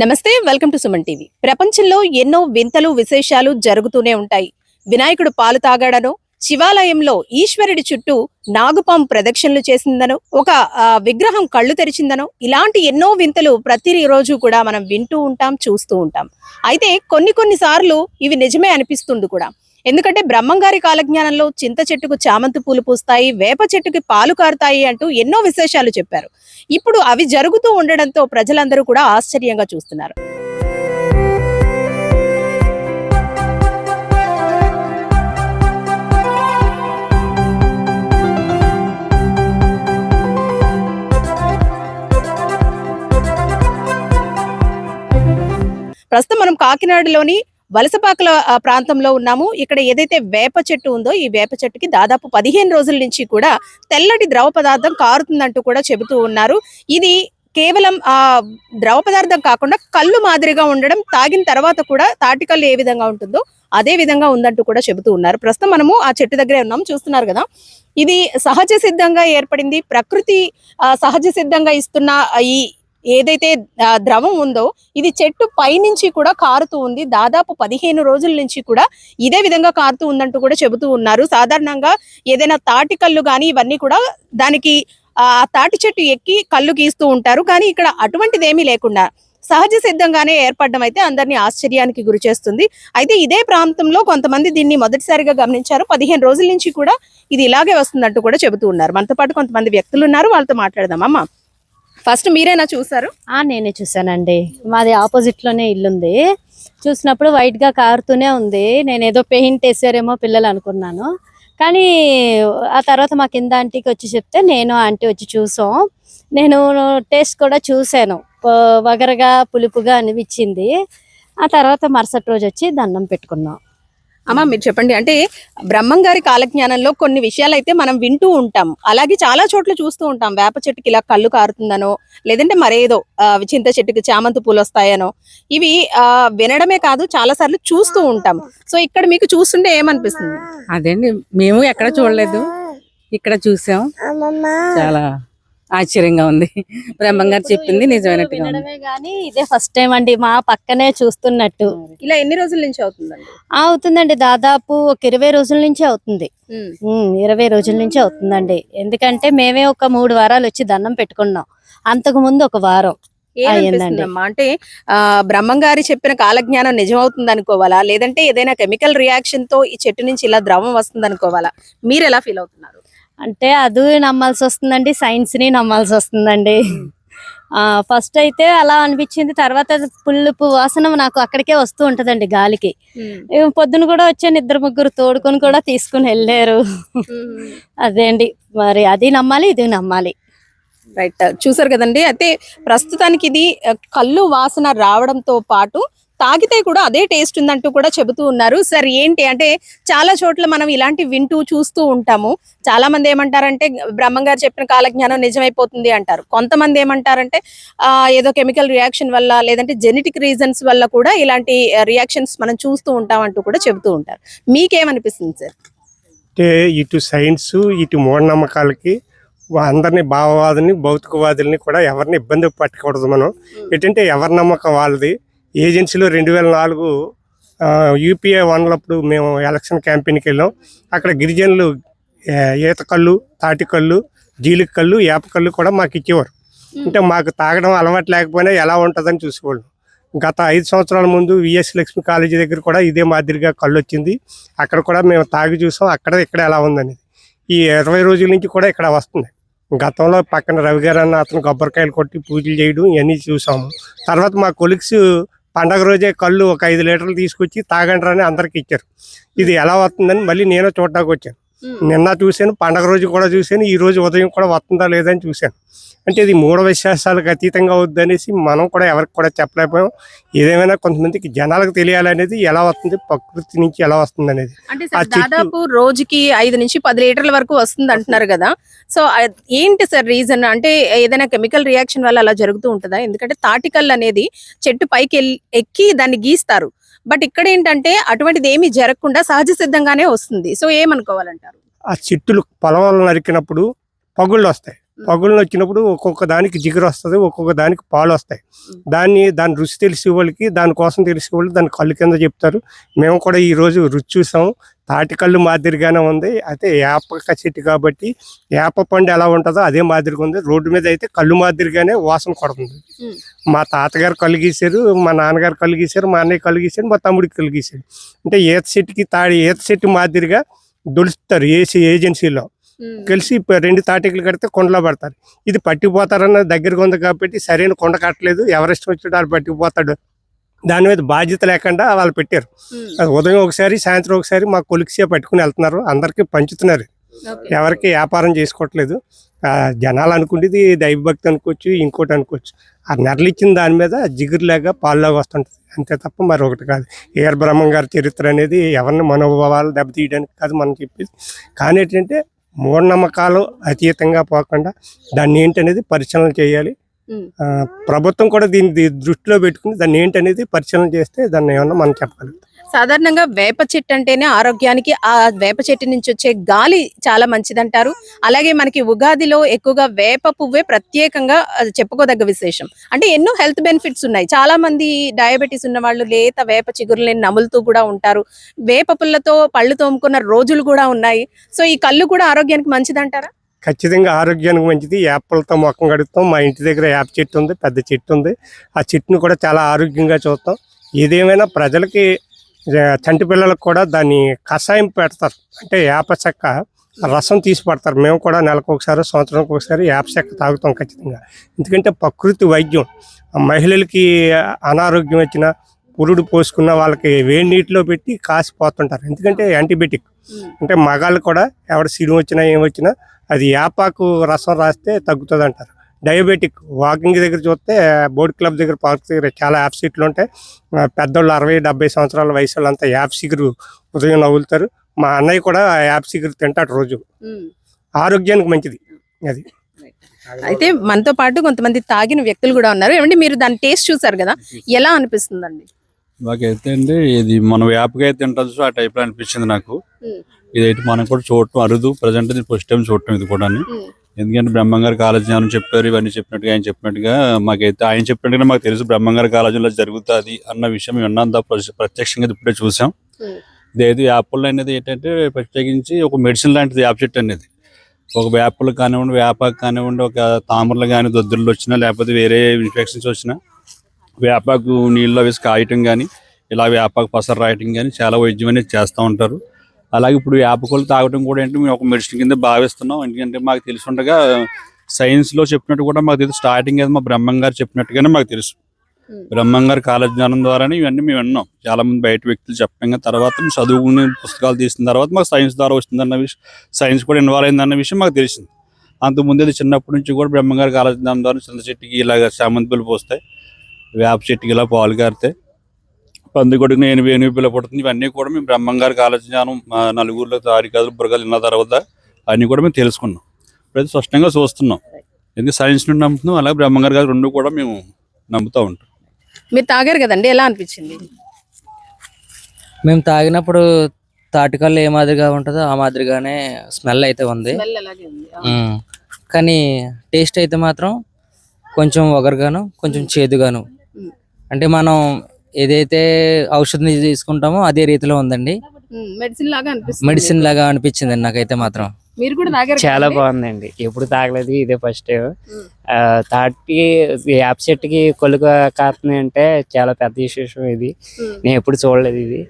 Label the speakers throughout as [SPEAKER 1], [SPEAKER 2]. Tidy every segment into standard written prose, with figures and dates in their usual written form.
[SPEAKER 1] నమస్తే, welcome to Suman TV. ప్రపంచంలో ఎన్నో వింతలు విశేషాలు జరుగుతూనే ఉంటాయి. వినాయకుడు పాలు తాగాడనో, శివాలయంలో ఈశ్వరుడి చుట్టూ నాగుపాము ప్రదక్షిణలు చేసిందనో, ఒక విగ్రహం కళ్ళు తెరిచిందనో, ఇలాంటి ఎన్నో వింతలు ప్రతిరోజు కూడా మనం వింటూ ఉంటాం, చూస్తూ ఉంటాం. అయితే కొన్ని సార్లు ఇవి నిజమే అనిపిస్తుంది కూడా. ఎందుకంటే బ్రహ్మంగారి కాలజ్ఞానంలో చింత చెట్టుకు చామంతి పూలు పూస్తాయి, వేప చెట్టుకి పాలు కారుతాయి అంటూ ఎన్నో విశేషాలు చెప్పారు. ఇప్పుడు అవి జరుగుతూ ఉండడంతో ప్రజలందరూ కూడా ఆశ్చర్యంగా చూస్తున్నారు. ప్రస్తుతం మనం కాకినాడలోని వలసపాకల ప్రాంతంలో ఉన్నాము. ఇక్కడ ఏదైతే వేప చెట్టు ఉందో, ఈ వేప చెట్టుకి దాదాపు 15 రోజుల నుంచి కూడా తెల్లటి ద్రవ పదార్థం కారుతుందంటూ కూడా చెబుతూ ఉన్నారు. ఇది కేవలం ద్రవ పదార్థం కాకుండా కళ్ళు మాదిరిగా ఉండడం, తాగిన తర్వాత కూడా తాటికల్లు ఏ విధంగా ఉంటుందో అదే విధంగా ఉందంటూ కూడా చెబుతూ ఉన్నారు. ప్రస్తుతం మనము ఆ చెట్టు దగ్గరే ఉన్నాం, చూస్తున్నారు కదా. ఇది సహజ సిద్ధంగా ఏర్పడింది. ప్రకృతి సహజ సిద్ధంగా ఇస్తున్న ఈ ఏదైతే ద్రవం ఉందో ఇది చెట్టు పైనుంచి కూడా కారుతూ ఉంది. దాదాపు 15 రోజుల నుంచి కూడా ఇదే విధంగా కారుతూ ఉందంటూ కూడా చెబుతూ ఉన్నారు. సాధారణంగా ఏదైనా తాటి కళ్ళు కానీ ఇవన్నీ కూడా దానికి తాటి చెట్టు ఎక్కి కళ్ళు గీస్తూ ఉంటారు. కానీ ఇక్కడ అటువంటిది ఏమీ లేకుండా సహజ సిద్ధంగానే ఏర్పడడం అయితే అందరినీ ఆశ్చర్యానికి గురి చేస్తుంది. అయితే ఇదే ప్రాంతంలో కొంతమంది దీన్ని మొదటిసారిగా గమనించారు. 15 రోజుల నుంచి కూడా ఇది ఇలాగే వస్తుందంటూ కూడా చెబుతూ ఉన్నారు. మనతో పాటు కొంతమంది వ్యక్తులు ఉన్నారు, వాళ్ళతో మాట్లాడదాం. అమ్మా, ఫస్ట్ మీరేనా చూసారు?
[SPEAKER 2] నేనే చూసానండి. మాది ఆపోజిట్ లోనే ఇల్లుంది. చూసినప్పుడు వైట్ గా కారుతూనే ఉంది. నేను ఏదో పెయింట్ వేసారేమో పిల్లలు అనుకున్నాను. కానీ ఆ తర్వాత మా కింద ఆంటీకి వచ్చి చెప్తే నేను ఆంటీ వచ్చి చూసాం. నేను టేస్ట్ కూడా చూసాను. వగరగా పులుపుగా అనిపించింది. ఆ తర్వాత మరుసటి రోజు వచ్చి దండం పెట్టుకున్నాం.
[SPEAKER 1] అమ్మా, మీరు చెప్పండి. అంటే బ్రహ్మంగారి కాలజ్ఞానంలో కొన్ని విషయాలు అయితే మనం వింటూ ఉంటాం, అలాగే చాలా చోట్ల చూస్తూ ఉంటాం. వేప చెట్టుకి ఇలా కళ్ళు కారుతుందనో, లేదంటే మరేదో చింత చెట్టుకి చామంతి పూలు వస్తాయనో, ఇవి వినడమే కాదు చాలా సార్లు చూస్తూ ఉంటాం. సో ఇక్కడ మీకు చూస్తుంటే ఏమనిపిస్తుంది?
[SPEAKER 3] అదేండి, మేము ఎక్కడ చూడలేదు, ఇక్కడ చూసాం. చాలా ఆశ్చర్యంగా ఉంది. బ్రహ్మంగారు చెప్పింది నిజమైనట్టుగా ఉంది.
[SPEAKER 2] కానీ ఇదే ఫస్ట్ టైం అండి మా పక్కనే చూస్తున్నట్టు.
[SPEAKER 1] ఇలా ఎన్ని రోజుల నుంచి అవుతుందండి?
[SPEAKER 2] అవుతుందండి, దాదాపు ఒక 20 రోజుల నుంచి అవుతుంది. 20 రోజుల నుంచి అవుతుందండి. ఎందుకంటే మేమే ఒక 3 వారాలు వచ్చి దండం పెట్టుకున్నాం. అంతకు ముందు ఒక వారం అయ్యిందండి.
[SPEAKER 1] అంటే బ్రహ్మంగారి చెప్పిన కాలజ్ఞానం నిజమవుతుంది అనుకోవాలా, లేదంటే ఏదైనా కెమికల్ రియాక్షన్ తో ఈ చెట్టు నుంచి ఇలా ద్రవం వస్తుంది అనుకోవాలా? మీరు ఎలా ఫీల్ అవుతున్నారు?
[SPEAKER 2] అంటే అది నమ్మాల్సి వస్తుందండి, సైన్స్ ని నమ్మాల్సి వస్తుందండి. ఫస్ట్ అయితే అలా అనిపించింది. తర్వాత పులుపు వాసన నాకు అక్కడికే వస్తూ ఉంటదండి గాలికి. పొద్దున కూడా వచ్చే 2-3 తోడుకొని కూడా తీసుకుని వెళ్ళారు. అదే అండి, మరి అది నమ్మాలి, ఇది నమ్మాలి.
[SPEAKER 1] రైట్, చూసారు కదండి. అయితే ప్రస్తుతానికి ఇది కళ్ళు వాసన రావడంతో పాటు తాగితే కూడా అదే టేస్ట్ ఉందంటూ కూడా చెబుతూ ఉన్నారు. సరే, ఏంటి అంటే చాలా చోట్ల మనం ఇలాంటి వింటూ చూస్తూ ఉంటాము. చాలా మంది ఏమంటారంటే బ్రహ్మంగారు చెప్పిన కాలజ్ఞానం నిజమైపోతుంది అంటారు. కొంతమంది ఏమంటారంటే ఏదో కెమికల్ రియాక్షన్ వల్ల, లేదంటే జెనెటిక్ రీజన్స్ వల్ల కూడా ఇలాంటి రియాక్షన్స్ మనం చూస్తూ ఉంటాం అంటూ కూడా చెబుతూ ఉంటారు. మీకేమనిపిస్తుంది సార్?
[SPEAKER 4] అంటే ఇటు సైన్స్, ఇటు మూఢనమ్మకాలకి అందరినీ భావవాదుల్ని, భౌతికవాదుల్ని కూడా ఎవరిని ఇబ్బంది పట్టకూడదు. మనం ఏంటంటే ఎవరి నమ్మకం వాళ్ళది. ఏజెన్సీలో 2004 యూపీఏ 1 మేము ఎలక్షన్ క్యాంపెయిన్కి వెళ్ళాం. అక్కడ గిరిజనులు ఈత కళ్ళు, తాటి కళ్ళు, జీలిక కళ్ళు, ఏప కళ్ళు కూడా మాకు ఇచ్చేవారు. అంటే మాకు తాగడం అలవాటు లేకపోయినా ఎలా ఉంటుందని చూసేవాళ్ళు. గత 5 సంవత్సరాల ముందు విఎస్ లక్ష్మి కాలేజీ దగ్గర కూడా ఇదే మాదిరిగా కళ్ళు వచ్చింది. అక్కడ కూడా మేము తాగి చూసాం, అక్కడ ఇక్కడ ఎలా ఉందనేది. ఈ 20 రోజుల నుంచి కూడా ఇక్కడ వస్తుంది. గతంలో పక్కన రవి గారు అన్న అతను కొబ్బరికాయలు కొట్టి పూజలు చేయడం ఇవన్నీ చూసాము. తర్వాత మా కొలిక్స్ పండగ రోజే కళ్ళు ఒక 5 లీటర్లు తీసుకొచ్చి తాగండి అని అందరికి ఇచ్చారు. ఇది ఎలా వస్తుందని మళ్ళీ నేను చూడడానికి వచ్చాను. నిన్న చూశాను, పండగ రోజు కూడా చూశాను, ఈ రోజు ఉదయం కూడా వస్తుందా లేదని చూశాను. అంటే ఇది మూఢ విశ్వాసాలకు అతీతంగా వద్దనేసి మనం కూడా ఎవరికి కూడా చెప్పలేకపోయాం. ఏదేమైనా కొంతమందికి జనాలకు తెలియాలనేది ఎలా వస్తుంది, ప్రకృతి నుంచి ఎలా వస్తుంది అనేది.
[SPEAKER 1] అంటే దాదాపు రోజుకి 5 నుంచి 10 లీటర్ల వరకు వస్తుంది అంటున్నారు కదా. సో ఏంటి సార్ రీజన్? అంటే ఏదైనా కెమికల్ రియాక్షన్ వల్ల అలా జరుగుతూ ఉంటుందా? ఎందుకంటే తాటికల్ అనేది చెట్టు పైకి ఎక్కి దాన్ని గీస్తారు. బట్ ఇక్కడ ఏంటంటే అటువంటిది ఏమీ జరగకుండా సహజ సిద్ధంగానే వస్తుంది. సో ఏమనుకోవాలంటారు?
[SPEAKER 4] ఆ చెట్టులు పొలంలో నరికినప్పుడు పగుళ్ళు వస్తాయి. పగుళ్ళు వచ్చినప్పుడు ఒక్కొక్క దానికి జిగురు వస్తుంది, ఒక్కొక్క దానికి పాలు వస్తాయి. దాని రుచి తెలిసే వాళ్ళకి, దానికోసం తెలిసే వాళ్ళు దాని కళ్ళు కింద చెప్తారు. మేము కూడా ఈరోజు రుచి చూసాము. తాటి కళ్ళు మాదిరిగానే ఉంది. అయితే వేప చెట్టు కాబట్టి వేప పండు ఎలా ఉంటుందో అదే మాదిరిగా ఉంది. రోడ్డు మీద అయితే కళ్ళు మాదిరిగానే వాసన కొడుతుంది. మా తాతగారు కళ్ళు గీశారు, మా నాన్నగారు కళ్ళు గీశారు, మా అన్నయ్య కళ్ళు గీశారు, మా తమ్ముడికి కళ్ళు గీశారు. అంటే ఈత చెట్టు మాదిరిగా దొలుస్తారు ఏజెన్సీలో కలిసి 2 తాటికలు కడితే కొండలో పడతారు. ఇది పట్టిపోతారన్న దగ్గరగా ఉంది కాబట్టి సరైన కొండ కట్టలేదు, ఎవరెస్ట్ వచ్చాడు వాళ్ళు పట్టిపోతాడు, దాని మీద బాధ్యత లేకుండా వాళ్ళు పెట్టారు. అది ఉదయం ఒకసారి సాయంత్రం ఒకసారి మా కొలిక్సే పట్టుకుని వెళ్తున్నారు, అందరికీ పంచుతున్నారు. ఎవరికి వ్యాపారం చేసుకోవట్లేదు. జనాలు అనుకుంటేది దైవభక్తి అనుకోవచ్చు, ఇంకోటి అనుకోవచ్చు. ఆ నెరలు ఇచ్చిన దాని మీద జిగురులాగా పాలులాగా వస్తుంటుంది, అంతే తప్ప మరి ఒకటి కాదు. ఏఆర్ బ్రహ్మం గారి చరిత్ర అనేది ఎవరిని మనోభావాలు దెబ్బతీయడానికి కాదు మనం చెప్పేది. కానీ ఏంటంటే మూఢనమ్మకాలు అతీతంగా పోకుండా దాన్ని ఏంటనేది పరిశీలన చేయాలి. ప్రభుత్వం కూడా దీన్ని దృష్టిలో పెట్టుకుని దాన్ని ఏంటనేది పరిశీలన చేస్తే దాన్ని ఏమన్నా మనం చెప్పగలుగుతాం.
[SPEAKER 1] సాధారణంగా వేప చెట్టు అంటేనే ఆరోగ్యానికి, ఆ వేప చెట్టు నుంచి వచ్చే గాలి చాలా మంచిదంటారు. అలాగే మనకి ఉగాదిలో ఎక్కువగా వేప పువ్వే ప్రత్యేకంగా చెప్పుకోదగ్గ విశేషం. అంటే ఎన్నో హెల్త్ బెనిఫిట్స్ ఉన్నాయి. చాలా మంది డయాబెటీస్ ఉన్న వాళ్ళు లేత వేప చిగురులని నములుతూ కూడా ఉంటారు. వేప పుల్లతో పళ్ళు తోముకున్న రోజులు కూడా ఉన్నాయి. సో ఈ కళ్ళు కూడా ఆరోగ్యానికి మంచిదంటారా?
[SPEAKER 4] ఖచ్చితంగా ఆరోగ్యానికి మంచిది. యాప్లతో మొక్కం కడుగుతాం. మా ఇంటి దగ్గర యాప్ చెట్టు ఉంది, పెద్ద చెట్టు ఉంది. ఆ చెట్టును కూడా చాలా ఆరోగ్యంగా చూస్తాం. ఏదేమైనా ప్రజలకి, చంటి పిల్లలకు కూడా దాన్ని కషాయం పెడతారు. అంటే వేప చెక్క రసం తీసి పడతారు. మేము కూడా నెలకు ఒకసారి, సంవత్సరానికి ఒకసారి వేప చెక్క తాగుతాం ఖచ్చితంగా. ఎందుకంటే ప్రకృతి వైద్యం. మహిళలకి అనారోగ్యం వచ్చిన, పురుడు పోసుకున్న వాళ్ళకి వేడి నీటిలో పెట్టి కాసిపోతుంటారు. ఎందుకంటే యాంటీబయాటిక్. అంటే మగాళ్ళు కూడా ఎవడ సిరి వచ్చినా ఏం వచ్చినా అది వేపాకు రసం రాస్తే తగ్గుతుంది అంటారు. డయాబెటిక్ వాకింగ్ దగ్గర చూస్తే బోర్డ్ క్లబ్ దగ్గర, పార్క్ దగ్గర చాలా యాప్ సీట్లు ఉంటాయి. పెద్దోళ్ళు 60-70 సంవత్సరాల వయసు వాళ్ళంతా యాప్ సిగురు ఉదయం నవ్వులుతారు. మా అన్నయ్య కూడా యాప్ సిగురు తింటాడు రోజు. ఆరోగ్యానికి మంచిది అది.
[SPEAKER 1] అయితే మనతో పాటు కొంతమంది తాగిన వ్యక్తులు కూడా ఉన్నారు. ఏమంటే మీరు దాని టేస్ట్ చూసారు కదా, ఎలా అనిపిస్తుందండి?
[SPEAKER 5] నాకైతే అండి ఇది మనం వేపకాయ తింటాం ఆ టైప్ లో అనిపించింది నాకు. ఇదైతే మనం కూడా చూడటం అరుదు. ప్రజెంట్ ఫస్ట్ టైం చూడటం ఇది కూడా. ఎందుకంటే బ్రహ్మంగారి కాలేజీ అని చెప్పారు, ఇవన్నీ చెప్పినట్టుగా ఆయన చెప్పినట్టుగా మాకైతే ఆయన చెప్పినట్టుగా మాకు తెలుసు బ్రహ్మంగారి కాలేజీలో జరుగుతుంది అన్న విషయం విన్నాం. ప్రత్యక్షంగా ఇప్పుడే చూసాం. ఇదైతే యాపిల్ అనేది ఏంటంటే ప్రత్యేకించి ఒక మెడిసిన్ లాంటిది యాప్ చెట్టు అనేది. ఒక వేపలు కానివ్వండి, వేపాకు కానివ్వండి, ఒక తామరలు కానీ దొద్దులు వచ్చినా, లేకపోతే వేరే ఇన్ఫెక్షన్స్ వచ్చినా వేపాకు నీళ్ళలో వేసి కాయటం కానీ, ఇలా వేపాకు పసరు రాయటం కానీ చాలా వైద్యం అనేది చేస్తూ ఉంటారు. అలాగే ఇప్పుడు వేపకొలు తాగటం కూడా ఏంటంటే మేము ఒక మెడిసిన్ కింద భావిస్తున్నాం. ఎందుకంటే మాకు తెలిసి ఉండగా సైన్స్లో చెప్పినట్టు కూడా మాకు తెలుసు. స్టార్టింగ్ అయితే మా బ్రహ్మంగారు చెప్పినట్టుగానే మాకు తెలుసు. బ్రహ్మంగారి కాలజ్ఞానం ద్వారానే ఇవన్నీ మేము విన్నాం. చాలా మంది బయట వ్యక్తులు చెప్పంగా తర్వాత చదువుకునే పుస్తకాలు తీసిన తర్వాత మాకు సైన్స్ ద్వారా వస్తుందన్న విషయం, సైన్స్ కూడా ఇన్వాల్వ్ అయిందన్న విషయం మాకు తెలిసింది. అంతకుముందు చిన్నప్పటి నుంచి కూడా బ్రహ్మంగారి కాలజ్ఞానం ద్వారా చింత చెట్టుకి ఇలాగ చామంతి పూలు పోస్తాయి, వేప చెట్టుకి ఇలా పాలు కారితే, పందికొడుకుని ఎనిమిది పిల్ల పుడుతుంది. ఇవన్నీ కూడా మేము బ్రహ్మంగారి కాలజ్ఞానం మా నలుగురిలో తారీఖులు బుర్రగాలు విన్న తర్వాత అన్నీ కూడా మేము తెలుసుకున్నాం. ఇప్పుడైతే స్పష్టంగా చూస్తున్నాం. ఎందుకంటే సైన్స్ నుండి నమ్ముతున్నాం, అలాగే బ్రహ్మంగారి గారు రెండు కూడా మేము నమ్ముతూ ఉంటాం.
[SPEAKER 1] మీరు తాగారు కదండి, ఎలా అనిపించింది?
[SPEAKER 6] మేము తాగినప్పుడు తాటికల్లు ఏ మాదిరిగా ఉంటుందో ఆ మాదిరిగానే స్మెల్ అయితే ఉంది. కానీ టేస్ట్ అయితే మాత్రం కొంచెం ఒగరుగాను, కొంచెం చేదుగాను. అంటే మనం ఏదైతే ఔషధం తీసుకుంటామో అదే రీతిలో ఉందండి. మెడిసిన్ లాగా అనిపించింది నాకైతే మాత్రం.
[SPEAKER 1] మీరు కూడా తాగారు?
[SPEAKER 7] చాలా బాగుందండి. ఎప్పుడు తాగలేదు, ఇదే ఫస్ట్. తాటికి యాప్ చెట్టుకి కొలుక కాస్తున్నాయి అంటే చాలా పెద్ద విశేషం ఇది. నేను ఎప్పుడు చూడలేదు ఇది.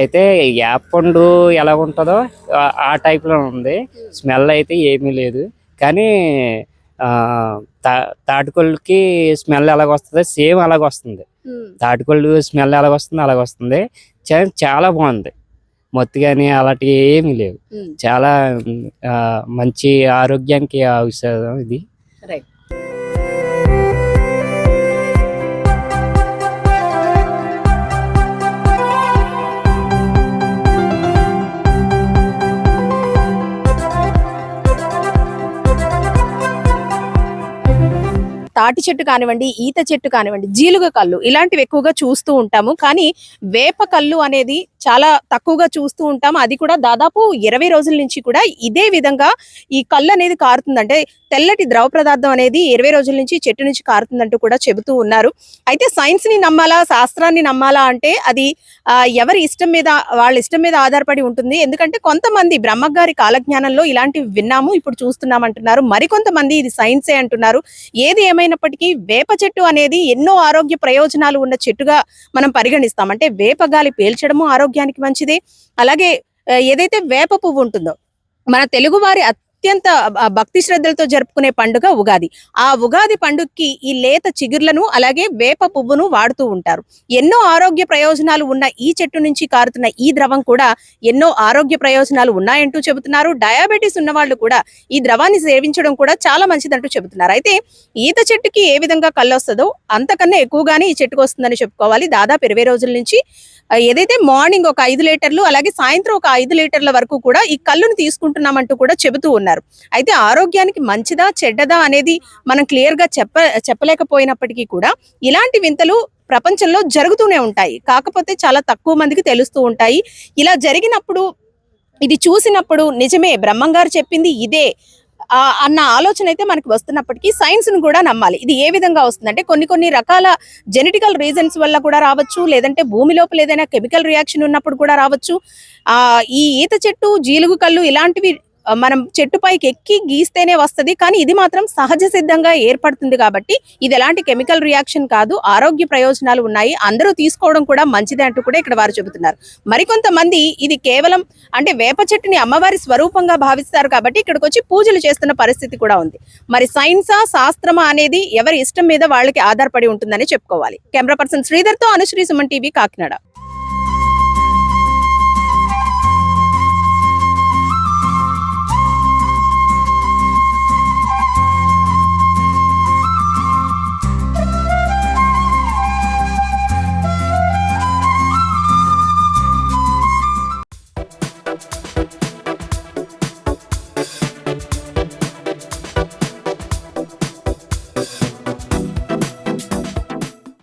[SPEAKER 7] అయితే యాప్ పండు ఎలా ఉంటుందో ఆ టైప్లో ఉంది. స్మెల్ అయితే ఏమీ లేదు. కానీ తాటికొల్లుకి స్మెల్ ఎలాగొస్తుంది సేమ్ అలాగొస్తుంది. తాటికొల్లు స్మెల్ ఎలాగొస్తుంది అలాగొస్తుంది. చాలా బాగుంది. మొత్తం కానీ అలాంటివి ఏమీ లేవు. చాలా మంచి ఆరోగ్యానికి ఔషధం ఇది.
[SPEAKER 1] తాటి చెట్టు కానివ్వండి, ఈత చెట్టు కానివ్వండి, జీలుగ కళ్ళు ఇలాంటివి ఎక్కువగా చూస్తూ ఉంటాము. కానీ వేప కళ్ళు అనేది చాలా తక్కువగా చూస్తూ ఉంటాము. అది కూడా దాదాపు 20 రోజుల నుంచి కూడా ఇదే విధంగా ఈ కళ్ళు అనేది కారుతుంది. అంటే తెల్లటి ద్రవ పదార్థం అనేది 20 రోజుల నుంచి చెట్టు నుంచి కారుతుందంటూ కూడా చెబుతూ ఉన్నారు. అయితే సైన్స్ ని నమ్మాలా, శాస్త్రాన్ని నమ్మాలా అంటే అది ఎవరి ఇష్టం మీద, వాళ్ళ ఇష్టం మీద ఆధారపడి ఉంటుంది. ఎందుకంటే కొంతమంది బ్రహ్మగారి కాలజ్ఞానంలో ఇలాంటివి విన్నాము, ఇప్పుడు చూస్తున్నాం అంటున్నారు. మరికొంతమంది ఇది సైన్సే అంటున్నారు. ఏది ఏమైనప్పటికీ వేప చెట్టు అనేది ఎన్నో ఆరోగ్య ప్రయోజనాలు ఉన్న చెట్టుగా మనం పరిగణిస్తాం. అంటే వేప గాలి పీల్చడము ఆరోగ్యానికి మంచిదే. అలాగే ఏదైతే వేప పువ్వు ఉంటుందో, మన తెలుగు వారి అత్యంత భక్తి శ్రద్ధలతో జరుపుకునే పండుగ ఉగాది. ఆ ఉగాది పండుగకి ఈ లేత చిగుర్లను అలాగే వేప పువ్వును వాడుతూ ఉంటారు. ఎన్నో ఆరోగ్య ప్రయోజనాలు ఉన్న ఈ చెట్టు నుంచి కారుతున్న ఈ ద్రవం కూడా ఎన్నో ఆరోగ్య ప్రయోజనాలు ఉన్నాయంటూ చెబుతున్నారు. డయాబెటీస్ ఉన్న వాళ్ళు కూడా ఈ ద్రవాన్ని సేవించడం కూడా చాలా మంచిదంటూ చెబుతున్నారు. అయితే ఈత చెట్టుకి ఏ విధంగా కళ్ళు వస్తుందో అంతకన్నా ఎక్కువగానే ఈ చెట్టుకు వస్తుందని చెప్పుకోవాలి. దాదాపు 20 రోజుల నుంచి ఏదైతే మార్నింగ్ ఒక 5 లీటర్లు అలాగే సాయంత్రం ఒక 5 లీటర్ల వరకు కూడా ఈ కళ్ళును తీసుకుంటున్నామంటూ కూడా చెబుతూ ఉన్నారు. అయితే ఆరోగ్యానికి మంచిదా చెడ్డదా అనేది మనం క్లియర్ గా చెప్పలేకపోయినప్పటికీ కూడా ఇలాంటి వింతలు ప్రపంచంలో జరుగుతూనే ఉంటాయి. కాకపోతే చాలా తక్కువ మందికి తెలుస్తూ ఉంటాయి. ఇలా జరిగినప్పుడు, ఇది చూసినప్పుడు నిజమే బ్రహ్మంగారు చెప్పింది ఇదే అన్న ఆలోచన అయితే మనకి వస్తున్నప్పటికీ సైన్స్ ను కూడా నమ్మాలి. ఇది ఏ విధంగా వస్తుందంటే కొన్ని రకాల జెనెటికల్ రీజన్స్ వల్ల కూడా రావచ్చు, లేదంటే భూమి లోపల ఏదైనా కెమికల్ రియాక్షన్ ఉన్నప్పుడు కూడా రావచ్చు. ఈ ఈత చెట్టు, జీలుగు కళ్ళు ఇలాంటివి మనం చెట్టుపైకి ఎక్కి గీస్తేనే వస్తది. కానీ ఇది మాత్రం సహజ సిద్ధంగా ఏర్పడుతుంది కాబట్టి ఇది ఎలాంటి కెమికల్ రియాక్షన్ కాదు, ఆరోగ్య ప్రయోజనాలు ఉన్నాయి, అందరూ తీసుకోవడం కూడా మంచిదే అంటూ కూడా ఇక్కడ వారు చెబుతున్నారు. మరికొంతమంది ఇది కేవలం అంటే వేప చెట్టుని అమ్మవారి స్వరూపంగా భావిస్తారు కాబట్టి ఇక్కడికి వచ్చి పూజలు చేస్తున్న పరిస్థితి కూడా ఉంది. మరి సైన్సా శాస్త్రమా అనేది ఎవరి ఇష్టం మీద వాళ్ళకి ఆధారపడి ఉంటుందని చెప్పుకోవాలి. కెమెరా పర్సన్ శ్రీధర్తో అనుశ్రీ, సుమన్ టీవీ, కాకినాడ.